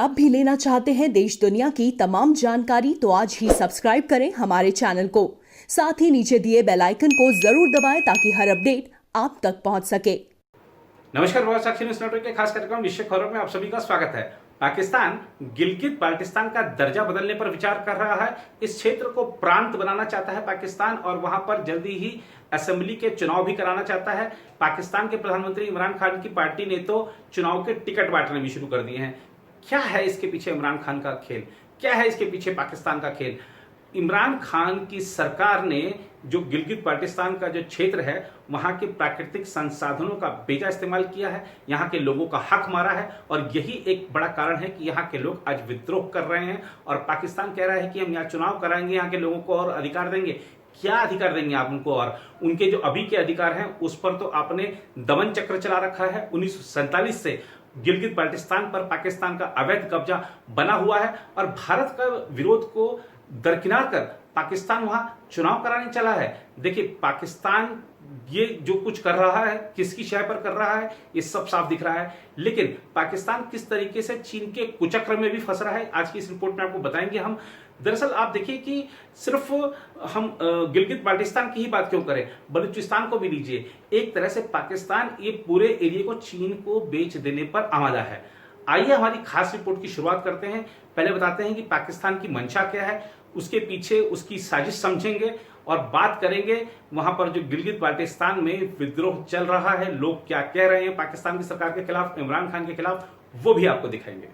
आप भी लेना चाहते हैं देश दुनिया की तमाम जानकारी तो आज ही सब्सक्राइब करें हमारे चैनल को। साथ ही नीचे दिए बेल आइकन को जरूर दबाएं ताकि हर अपडेट आप तक पहुंच सके। नमस्कार, भारत साक्षी न्यूज नेटवर्क के खास कार्यक्रम विश्व खबरों में आप सभी का स्वागत है। पाकिस्तान गिलगित बाल्टिस्तान का दर्जा बदलने पर विचार कर रहा है। इस क्षेत्र को प्रांत बनाना चाहता है पाकिस्तान और वहां पर जल्दी ही असेंबली के चुनाव भी कराना चाहता है। पाकिस्तान के प्रधानमंत्री इमरान खान की पार्टी ने तो चुनाव के टिकट बांटने भी शुरू कर दिए हैं। क्या है इसके पीछे इमरान खान का खेल, क्या है इसके पीछे पाकिस्तान का खेल? इमरान खान की सरकार ने जो गिलगित बाल्टिस्तान का जो क्षेत्र है वहां के प्राकृतिक संसाधनों का बेजा इस्तेमाल किया है, यहां के लोगों का हक मारा है और यही एक बड़ा कारण है कि यहां के लोग आज विद्रोह कर रहे हैं और पाकिस्तान कह रहा है कि हम यहां चुनाव कराएंगे, यहां के लोगों को और अधिकार देंगे। क्या अधिकार देंगे आप उनको? और उनके जो अभी के अधिकार हैं उस पर तो आपने दमन चक्र चला रखा है। 1947 से गिलगित बाल्टिस्तान पर पाकिस्तान का अवैध कब्जा बना हुआ है और भारत का विरोध को दरकिनार कर पाकिस्तान वहां चुनाव कराने चला है। देखिए, पाकिस्तान ये जो कुछ कर रहा है, किसकी शय पर कर रहा है, ये सब साफ दिख रहा है। लेकिन पाकिस्तान किस तरीके से चीन के कुचक्र में भी फंस रहा है, आज की इस रिपोर्ट में आपको बताएंगे हम। दरअसल आप देखिए कि सिर्फ हम गिलगित बाल्टिस्तान की ही बात क्यों करें, बलूचिस्तान को भी लीजिए। एक तरह से पाकिस्तान ये पूरे एरिया को चीन को बेच देने पर आमादा है। आइए हमारी खास रिपोर्ट की शुरुआत करते हैं। पहले बताते हैं कि पाकिस्तान की मंशा क्या है, उसके पीछे उसकी साजिश समझेंगे और बात करेंगे वहां पर जो गिलगित बाल्टिस्तान में विद्रोह चल रहा है, लोग क्या कह रहे हैं पाकिस्तान की सरकार के खिलाफ, इमरान खान के खिलाफ, वो भी आपको दिखाएंगे।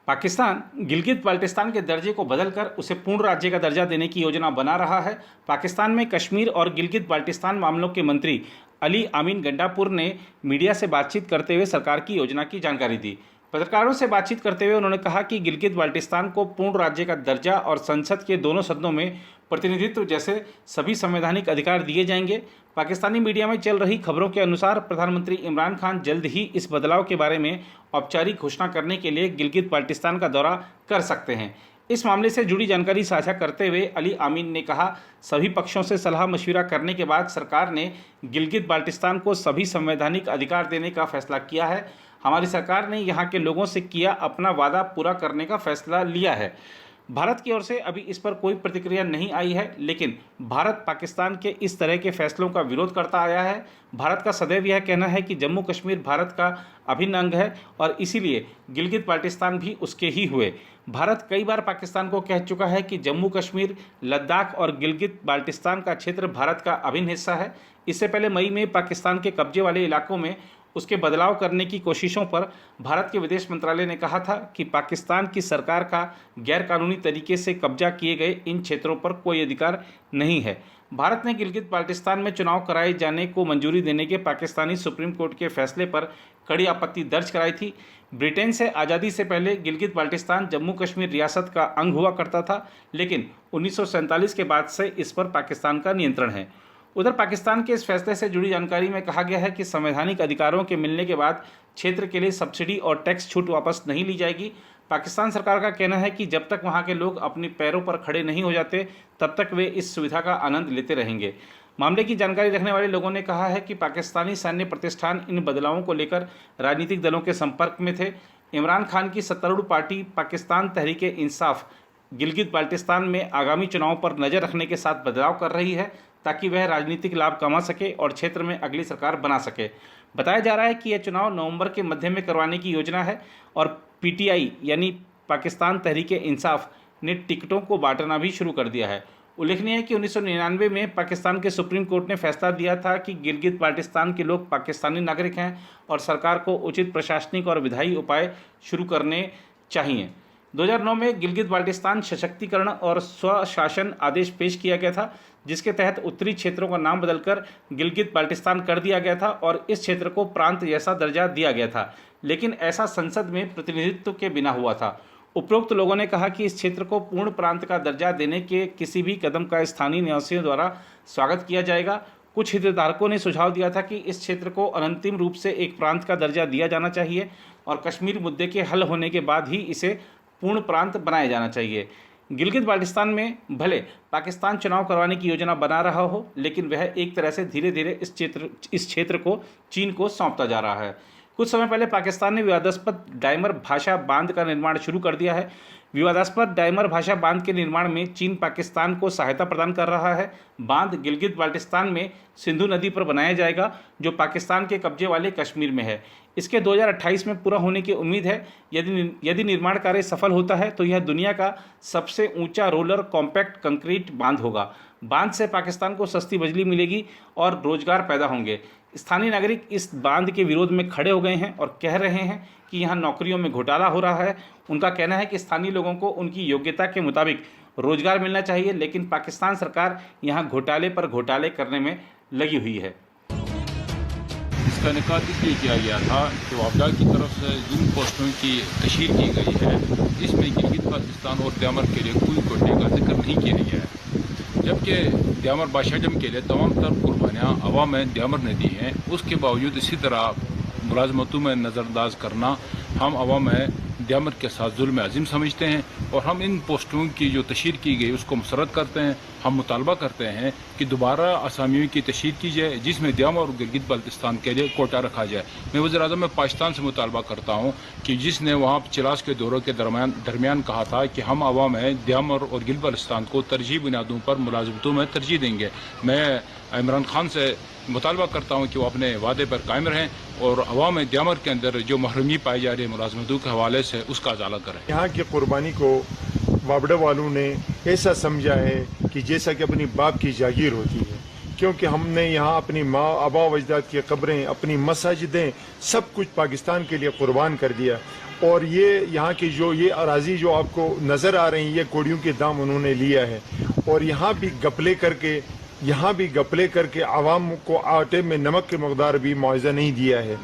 पाकिस्तान गिलगित बाल्टिस्तान के दर्जे को बदलकर उसे पूर्ण राज्य का दर्जा देने की योजना बना रहा है। पाकिस्तान में कश्मीर और गिलगित बाल्टिस्तान मामलों के मंत्री अली अमीन गंडापुर ने मीडिया से बातचीत करते हुए सरकार की योजना की जानकारी दी। पत्रकारों से बातचीत करते हुए उन्होंने कहा कि गिलगित बाल्टिस्तान को पूर्ण राज्य का दर्जा और संसद के दोनों सदनों में प्रतिनिधित्व जैसे सभी संवैधानिक अधिकार दिए जाएंगे। पाकिस्तानी मीडिया में चल रही खबरों के अनुसार प्रधानमंत्री इमरान खान जल्द ही इस बदलाव के बारे में औपचारिक घोषणा करने के लिए गिलगित बाल्टिस्तान का दौरा कर सकते हैं। इस मामले से जुड़ी जानकारी साझा करते हुए अली आमीन ने कहा, सभी पक्षों से सलाह मशविरा करने के बाद सरकार ने गिलगित बाल्टिस्तान को सभी संवैधानिक अधिकार देने का फैसला किया है। हमारी सरकार ने यहाँ के लोगों से किया अपना वादा पूरा करने का फैसला लिया है। भारत की ओर से अभी इस पर कोई प्रतिक्रिया नहीं आई है, लेकिन भारत पाकिस्तान के इस तरह के फैसलों का विरोध करता आया है। भारत का सदैव यह कहना है कि जम्मू कश्मीर भारत का अभिन्न अंग है और इसीलिए गिलगित बाल्टिस्तान भी उसके ही हुए। भारत कई बार पाकिस्तान को कह चुका है कि जम्मू कश्मीर, लद्दाख और गिलगित बाल्टिस्तान का क्षेत्र भारत का अभिन्न हिस्सा है। इससे पहले मई में पाकिस्तान के कब्जे वाले इलाकों में उसके बदलाव करने की कोशिशों पर भारत के विदेश मंत्रालय ने कहा था कि पाकिस्तान की सरकार का गैरकानूनी तरीके से कब्जा किए गए इन क्षेत्रों पर कोई अधिकार नहीं है। भारत ने गिलगित बाल्टिस्तान में चुनाव कराए जाने को मंजूरी देने के पाकिस्तानी सुप्रीम कोर्ट के फैसले पर कड़ी आपत्ति दर्ज कराई थी। ब्रिटेन से आज़ादी से पहले गिलगित बाल्टिस्तान जम्मू कश्मीर रियासत का अंग हुआ करता था, लेकिन 1947 के बाद से इस पर पाकिस्तान का नियंत्रण है। उधर पाकिस्तान के इस फैसले से जुड़ी जानकारी में कहा गया है कि संवैधानिक अधिकारों के मिलने के बाद क्षेत्र के लिए सब्सिडी और टैक्स छूट वापस नहीं ली जाएगी। पाकिस्तान सरकार का कहना है कि जब तक वहां के लोग अपने पैरों पर खड़े नहीं हो जाते तब तक वे इस सुविधा का आनंद लेते रहेंगे। मामले की जानकारी रखने वाले लोगों ने कहा है कि पाकिस्तानी सैन्य प्रतिष्ठान इन बदलावों को लेकर राजनीतिक दलों के संपर्क में थे। इमरान खान की सत्तारूढ़ पार्टी पाकिस्तान तहरीक-ए-इंसाफ गिलगित बाल्टिस्तान में आगामी चुनाव पर नज़र रखने के साथ बदलाव कर रही है ताकि वह राजनीतिक लाभ कमा सके और क्षेत्र में अगली सरकार बना सके। बताया जा रहा है कि यह चुनाव नवंबर के मध्य में करवाने की योजना है और पीटीआई यानी पाकिस्तान तहरीक-ए-इंसाफ ने टिकटों को बांटना भी शुरू कर दिया है। उल्लेखनीय है कि 1999 में पाकिस्तान के सुप्रीम कोर्ट ने फैसला दिया था कि गिलगित बाल्टिस्तान के लोग पाकिस्तानी नागरिक हैं और सरकार को उचित प्रशासनिक और विधायी उपाय शुरू करने चाहिए। 2009 में गिलगित बाल्टिस्तान सशक्तिकरण और स्वशासन आदेश पेश किया गया था, जिसके तहत उत्तरी क्षेत्रों का नाम बदलकर गिलगित बाल्टिस्तान कर दिया गया था और इस क्षेत्र को प्रांत जैसा दर्जा दिया गया था, लेकिन ऐसा संसद में प्रतिनिधित्व के बिना हुआ था। उपरोक्त लोगों ने कहा कि इस क्षेत्र को पूर्ण प्रांत का दर्जा देने के किसी भी कदम का स्थानीय निवासियों द्वारा स्वागत किया जाएगा। कुछ हितधारकों ने सुझाव दिया था कि इस क्षेत्र को अंतिम रूप से एक प्रांत का दर्जा दिया जाना चाहिए और कश्मीर मुद्दे के हल होने के बाद ही इसे पूर्ण प्रांत बनाया जाना चाहिए। गिलगित बाल्टिस्तान में भले पाकिस्तान चुनाव करवाने की योजना बना रहा हो, लेकिन वह एक तरह से धीरे धीरे इस क्षेत्र को चीन को सौंपता जा रहा है। कुछ समय पहले पाकिस्तान ने विवादास्पद डायमर भाषा बांध का निर्माण शुरू कर दिया है। विवादास्पद डायमर भाषा बांध के निर्माण में चीन पाकिस्तान को सहायता प्रदान कर रहा है। बांध गिलगित बाल्टिस्तान में सिंधु नदी पर बनाया जाएगा, जो पाकिस्तान के कब्जे वाले कश्मीर में है। इसके 2028 में पूरा होने की उम्मीद है। यदि निर्माण कार्य सफल होता है तो यह दुनिया का सबसे ऊंचा रोलर कॉम्पैक्ट कंक्रीट बांध होगा। बांध से पाकिस्तान को सस्ती बिजली मिलेगी और रोजगार पैदा होंगे। स्थानीय नागरिक इस बांध के विरोध में खड़े हो गए हैं और कह रहे हैं कि यहाँ नौकरियों में घोटाला हो रहा है। उनका कहना है कि स्थानीय लोगों को उनकी योग्यता के मुताबिक रोजगार मिलना चाहिए, लेकिन पाकिस्तान सरकार यहाँ घोटाले पर घोटाले करने में लगी हुई है। इसका इनेकाद इसलिए किया गया था कि वापडा की तरफ से जिन पोस्टों की तशहीर की गई है, इसमें गिलगित बाल्टिस्तान और द्यामर के लिए कोई कोटे का जिक्र नहीं किया गया है, जबकि द्यामर बादशाहजम के लिए तमाम तर कुर्बानियाँ अवाम में द्यामर ने दी हैं। उसके बावजूद इसी तरह मुलाजमतों में नज़रअंदाज करना हम अवाम में द्यामर के साथ जुल्म अज़ीम समझते हैं और हम इन पोस्टों की जो तशहीर की गई उसको मुसरत करते हैं। हम मुतालबा करते हैं कि दोबारा असामियों की तशहीर की जाए, जिसमें द्यामर और गिलगित बाल्टिस्तान के लिए कोटा रखा जाए। मैं वज़ीर-ए-आज़म में पाकिस्तान से मुतालबा करता हूँ कि जिसने वहाँ चिलास के दौरों के दरमियान कहा था कि हम अवाम में द्यामर और गिलगित बाल्टिस्तान को तरजीह बुनियादों पर मुलाजमतों में तरजीह देंगे। मैं इमरान खान से मुतालबा करता हूँ कि वो अपने वादे पर कायम रहें और अवाम द्यामर के अंदर जो महरूमी पाई जा रही है मुलाजमतों के हवाले से उसका उजाला करें। यहाँ की कुर्बानी को वापडा वालों ने ऐसा समझा है कि जैसा कि अपनी बाप की जागीर होती है, क्योंकि हमने यहाँ अपनी माँ आबा अजदाद की कब्रें, अपनी मसाजिदें, सब कुछ पाकिस्तान के लिए कुर्बान कर दिया। और ये यहाँ की जो ये अराजी जो आपको नज़र आ रही है, ये कोड़ियों के दाम उन्होंने लिया है और यहाँ भी गपले करके आवाम को आटे में नमक के मकदार भी मुआवजा नहीं दिया है।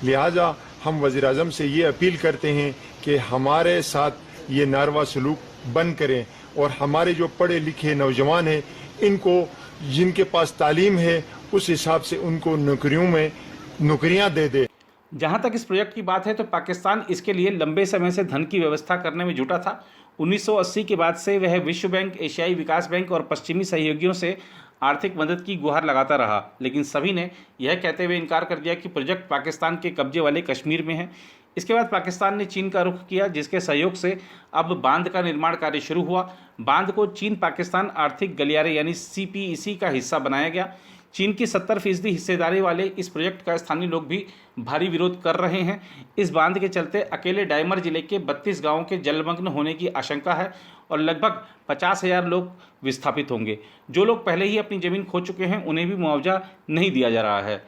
लिहाजा हम वज़ीर-ए-आज़म से ये अपील करते हैं कि हमारे साथ ये नारवा सलूक बंद करें और हमारे जो पढ़े लिखे नौजवान हैं, इनको जिनके पास तालीम है उस हिसाब से उनको नौकरियां दे दे। जहां तक इस प्रोजेक्ट की बात है तो पाकिस्तान इसके लिए लंबे समय से धन की व्यवस्था करने में जुटा था। 1980 के बाद से वह विश्व बैंक, एशियाई विकास बैंक और पश्चिमी सहयोगियों से आर्थिक मदद की गुहार लगाता रहा, लेकिन सभी ने यह कहते हुए इनकार कर दिया कि प्रोजेक्ट पाकिस्तान के कब्जे वाले कश्मीर में है। इसके बाद पाकिस्तान ने चीन का रुख किया, जिसके सहयोग से अब बांध का निर्माण कार्य शुरू हुआ। बांध को चीन पाकिस्तान आर्थिक गलियारे यानी CPEC का हिस्सा बनाया गया। चीन की 70% हिस्सेदारी वाले इस प्रोजेक्ट का स्थानीय लोग भी भारी विरोध कर रहे हैं। इस बांध के चलते अकेले डायमर जिले के 32 गांवों के जलमग्न होने की आशंका है और लगभग 50,000 लोग विस्थापित होंगे। जो लोग पहले ही अपनी ज़मीन खो चुके हैं उन्हें भी मुआवजा नहीं दिया जा रहा है।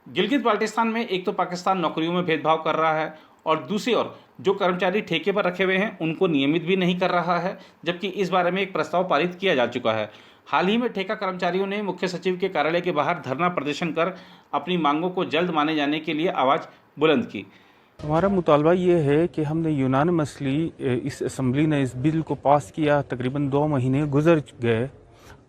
गिलगित बाल्टिस्तान में एक तो पाकिस्तान नौकरियों में भेदभाव कर रहा है और दूसरी ओर जो कर्मचारी ठेके पर रखे हुए हैं उनको नियमित भी नहीं कर रहा है, जबकि इस बारे में एक प्रस्ताव पारित किया जा चुका है। हाल ही में ठेका कर्मचारियों ने मुख्य सचिव के कार्यालय के बाहर धरना प्रदर्शन कर अपनी मांगों को जल्द माने जाने के लिए आवाज़ बुलंद की। हमारा मुतालबा ये है कि हमने यूनानिमसली इस असम्बली ने इस बिल को पास किया, तकरीबन 2 महीने गुजर गए,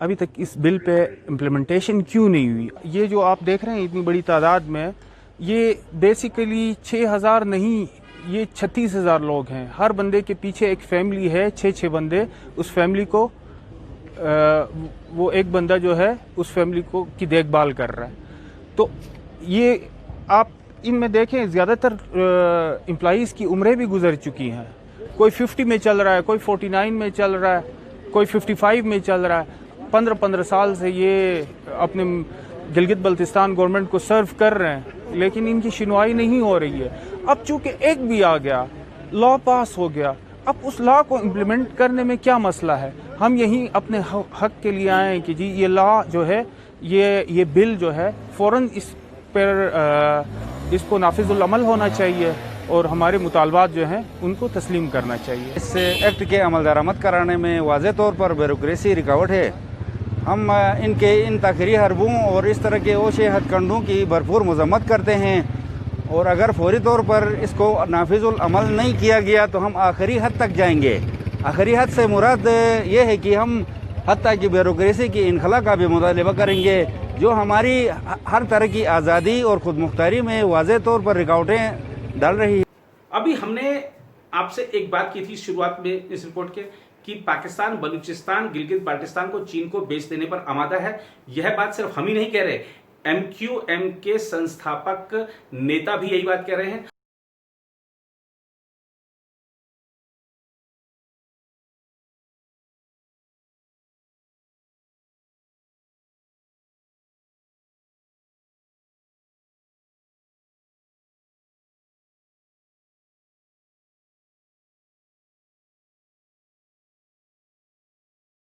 अभी तक इस बिल पे इम्प्लीमेंटेशन क्यों नहीं हुई। ये जो आप देख रहे हैं इतनी बड़ी तादाद में, ये बेसिकली 6,000 नहीं, ये 36,000 लोग हैं। हर बंदे के पीछे एक फैमिली है, 6 बंदे, उस फैमिली को वो एक बंदा जो है उस फैमिली को की देखभाल कर रहा है। तो ये आप इनमें देखें ज़्यादातर एम्प्लॉइज़ की उम्रें भी गुजर चुकी हैं। कोई 50 में चल रहा है, कोई 49 में चल रहा है, कोई 55 में चल रहा है। 15 साल से ये अपने गिलगित बल्तिस्तान गवर्नमेंट को सर्व कर रहे हैं, लेकिन इनकी सुनवाई नहीं हो रही है। अब चूंकि एक भी आ गया, लॉ पास हो गया, अब उस लॉ को इम्प्लीमेंट करने में क्या मसला है। हम यहीं अपने हक के लिए आए हैं कि जी ये लॉ जो है, ये बिल जो है फ़ौरन इस पर इसको नाफिजुल अमल होना चाहिए और हमारे मुतालबात जो हैं उनको तस्लीम करना चाहिए। इस एक्ट के अमल दरामद कराने में वाज़े तौर पर ब्यूरोक्रेसी रुकावट है। हम इनके इन ताख़िरी हरबों और इस तरह के ओशे हथकंडों की भरपूर मज़म्मत करते हैं और अगर फौरी तौर पर इसको नाफिजुल अमल नहीं किया गया तो हम आखिरी हद तक जाएंगे। आखिरी हद से मुराद ये है कि हम हत्ता की ब्यूरोक्रेसी की इनखला का भी मुतालबा करेंगे, जो हमारी हर तरह की आज़ादी और खुद मुख्तारी में वाज़े तौर पर रुकावटें डाल रही है। अभी हमने आपसे एक बात की थी शुरुआत में इस रिपोर्ट के कि पाकिस्तान बलूचिस्तान गिलगित बाल्टिस्तान को चीन को बेच देने पर आमादा है। यह बात सिर्फ हम ही नहीं कह रहे, MQM के संस्थापक नेता भी यही बात कह रहे हैं।